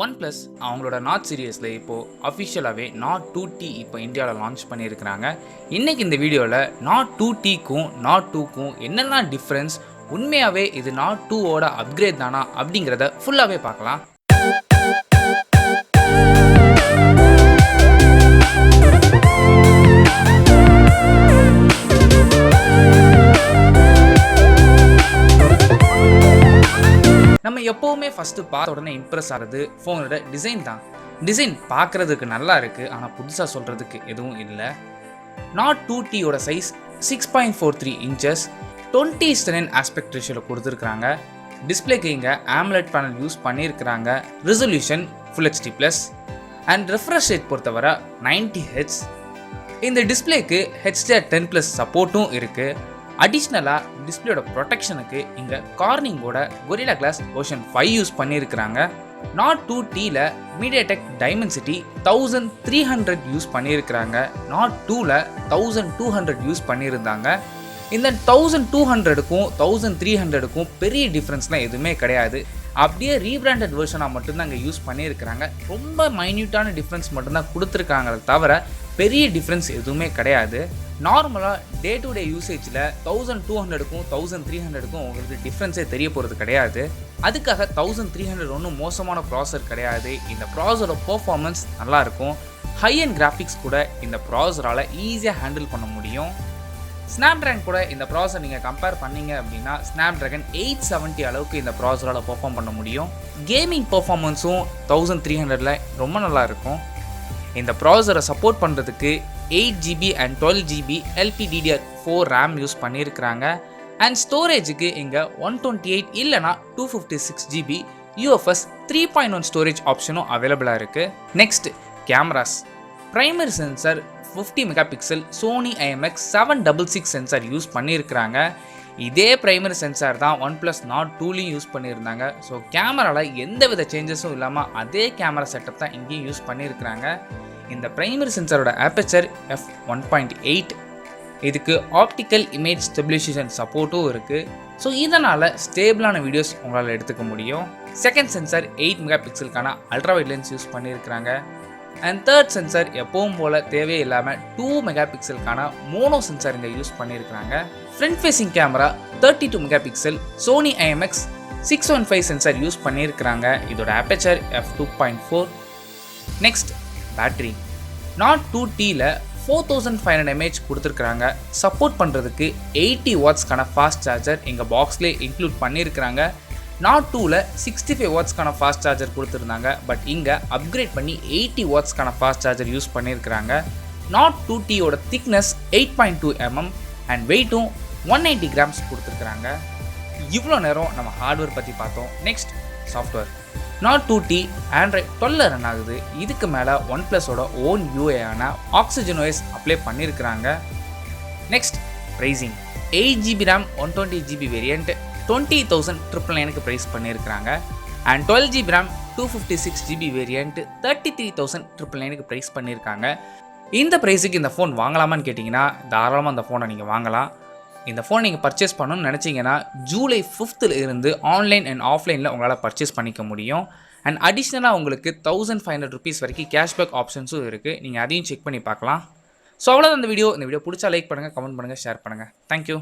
OnePlus அவங்களோட NORD சீரிஸ்ல இப்போ அஃபிஷியலாவே NORD 2T இப்போ இந்தியாவில் லான்ச் பண்ணியிருக்கிறாங்க. இன்னைக்கு இந்த வீடியோவில் NORD 2Tக்கும் NORD 2க்கும் என்னெல்லாம் டிஃப்ரென்ஸ், உண்மையாகவே இது NORD 2ஓட அப்கிரேட் தானா அப்படிங்கிறத ஃபுல்லாகவே பார்க்கலாம். நம்ம எப்போவுமே ஃபஸ்ட்டு பார்த்த உடனே இம்ப்ரெஸ் ஆகிறது ஃபோனோட டிசைன் தான். டிசைன் பார்க்குறதுக்கு நல்லா இருக்குது, ஆனால் புதுசாக சொல்கிறதுக்கு எதுவும் இல்லை. NORD 2Tயோட சைஸ் 6.43 இன்ச்சஸ் 20:9 ஆஸ்பெக்ட் ரேஷியோவில் கொடுத்துருக்குறாங்க. டிஸ்பிளேக்கு இங்கே AMOLED பேனல் யூஸ் பண்ணியிருக்கிறாங்க. Resolution Full HD+, and refresh rate பொறுத்தவரை 90 Hz. இந்த டிஸ்பிளேக்கு HDR10+ சப்போர்ட்டும் இருக்குது. அடிஷ்னலாக டிஸ்பிளேயோட ப்ரொடெக்ஷனுக்கு இங்கே கார்னிங்கோட Gorilla Glass வெர்ஷன் 5 யூஸ் பண்ணியிருக்கிறாங்க. NORD 2Tல MediaTek Dimensity 1300 யூஸ் பண்ணியிருக்கிறாங்க. NORD 2ல 1200 யூஸ் பண்ணியிருந்தாங்க. இந்த 1200க்கும் 1300க்கும் பெரிய டிஃப்ரென்ஸ்லாம் எதுவுமே கிடையாது. அப்படியே ரீபிராண்டட் வெர்ஷனாக மட்டும்தான் இங்கே யூஸ் பண்ணியிருக்கிறாங்க. ரொம்ப மைன்யூட்டான டிஃப்ரென்ஸ் மட்டும்தான் கொடுத்துருக்காங்களே தவிர பெரிய டிஃப்ரென்ஸ் எதுவுமே கிடையாது. நார்மலாக டே டு டே யூசேஜில் 1200க்கும் 1300க்கும் உங்களுக்கு டிஃப்ரென்ஸே தெரிய போகிறது கிடையாது. அதுக்காக 1300 ஒன்றும் மோசமான ப்ராசஸர் கிடையாது. இந்த ப்ராசஸரோட பெர்ஃபார்மன்ஸ் நல்லாயிருக்கும். ஹை அண்ட் கிராஃபிக்ஸ் கூட இந்த ப்ராசஸரால் ஈஸியாக ஹேண்டில் பண்ண முடியும். ஸ்னாப்ட்ராகன் கூட இந்த ப்ராசஸர் நீங்கள் கம்பேர் பண்ணீங்க அப்படின்னா ஸ்னாப்ட்ராகன் 870 அளவுக்கு இந்த ப்ராசஸரால் பெர்ஃபார்ம் பண்ண முடியும். கேமிங் பெர்ஃபார்மன்ஸும் 1300ல் ரொம்ப நல்லாயிருக்கும். இந்த ப்ராசஸரை சப்போர்ட் பண்ணுறதுக்கு 8GB and 12GB LPDDR4 RAM use பண்ணியிருக்கிறாங்க. அண்ட் ஸ்டோரேஜுக்கு இங்கே 128 இல்லைனா 256GB UFS 3.1 ஸ்டோரேஜ் ஆப்ஷனும் அவைலபிளாக இருக்குது. Next cameras. Primary sensor 50 megapixel Sony IMX 766 sensor use பண்ணியிருக்கிறாங்க. இதே பிரைமரி சென்சார் தான் OnePlus NORD 2லையும் யூஸ் பண்ணியிருந்தாங்க. ஸோ கேமராவில் எந்த வித சேஞ்சஸும் இல்லாமல் அதே கேமரா செட்டப் தான் இங்கேயும் யூஸ் பண்ணியிருக்கிறாங்க. இந்த பிரைமரி சென்சாரோட ஆப்பர்ச்சர் f1.8. இதுக்கு ஆப்டிக்கல் இமேஜ் ஸ்டெபிலைசேஷன் சப்போர்ட்டும் இருக்குது. ஸோ இதனால் ஸ்டேபிளான வீடியோஸ் உங்களால் எடுத்துக்க முடியும். செகண்ட் சென்சார் 8 மெகாபிக்சலுக்கான அல்ட்ராவைட் லென்ஸ் யூஸ் பண்ணியிருக்கிறாங்க. அண்ட் தேர்ட் சென்சார் எப்பவும் போல் தேவையே இல்லாமல் 2 மெகாபிக்சலுக்கான மோனோ சென்சார் இங்கே யூஸ் பண்ணியிருக்கிறாங்க. Front facing camera 32 megapixel Sony IMX 615 sensor use பண்ணியிருக்கிறாங்க. இதோட aperture f2.4. Next battery. NORD 2Tல 4500 mAh கொடுத்துருக்குறாங்க. சப்போர்ட் பண்ணுறதுக்கு 80 வாட்ஸ்க்கான ஃபாஸ்ட் சார்ஜர் எங்கள் பாக்ஸ்லேயே இன்க்ளூட் பண்ணியிருக்கிறாங்க. NORD 2ல 65 வாட்ஸ்க்கான ஃபாஸ்ட் சார்ஜர் கொடுத்துருந்தாங்க. பட் இங்கே அப்கிரேட் பண்ணி 80 வாட்ஸ்க்கான ஃபாஸ்ட் சார்ஜர் யூஸ் பண்ணியிருக்கிறாங்க. NORD 2Tயோட திக்னஸ் 8.2 mm அண்ட் வெயிட்டும் 190 grams கொடுத்துருக்குறாங்க. இவ்வளோ நேரம் நம்ம ஹார்ட்வேர் பற்றி பார்த்தோம். Next software. NORD 2T Android 12 run ஆகுது. இதுக்கு மேலே OnePlusோட ஓன் UIயான OxygenOS அப்ளை பண்ணியிருக்கிறாங்க. Next pricing. 8GB RAM 120GB variant 20,999க்கு ப்ரைஸ் பண்ணியிருக்கிறாங்க. And 12GB RAM 256GB variant 33,999க்கு ப்ரைஸ் பண்ணியிருக்காங்க. இந்த ப்ரைஸுக்கு இந்த ஃபோன் வாங்கலாமான்னு கேட்டிங்கன்னா தாராளமாக அந்த ஃபோனை நீங்கள் வாங்கலாம். இந்த ஃபோன் நீங்கள் பர்ச்சேஸ் பண்ணணும்னு நினச்சிங்கன்னா ஜூலை 5th இருந்து ஆன்லைன் அண்ட் ஆஃப்லைனில் உங்களால் பர்ச்சேஸ் பண்ணிக்க முடியும். அண்ட் அடிஷ்னலாக உங்களுக்கு 1500 rupees வரைக்கும் கேஷ்பேக் ஆப்ஷன்ஸும் இருக்குது. நீங்கள் அதையும் செக் பண்ணி பார்க்கலாம். ஸோ அவ்வளோதான் இந்த வீடியோ பிடிச்சா லைக் பண்ணுங்கள், கமெண்ட் பண்ணுங்கள், ஷேர் பண்ணுங்கள். தேங்க்யூ.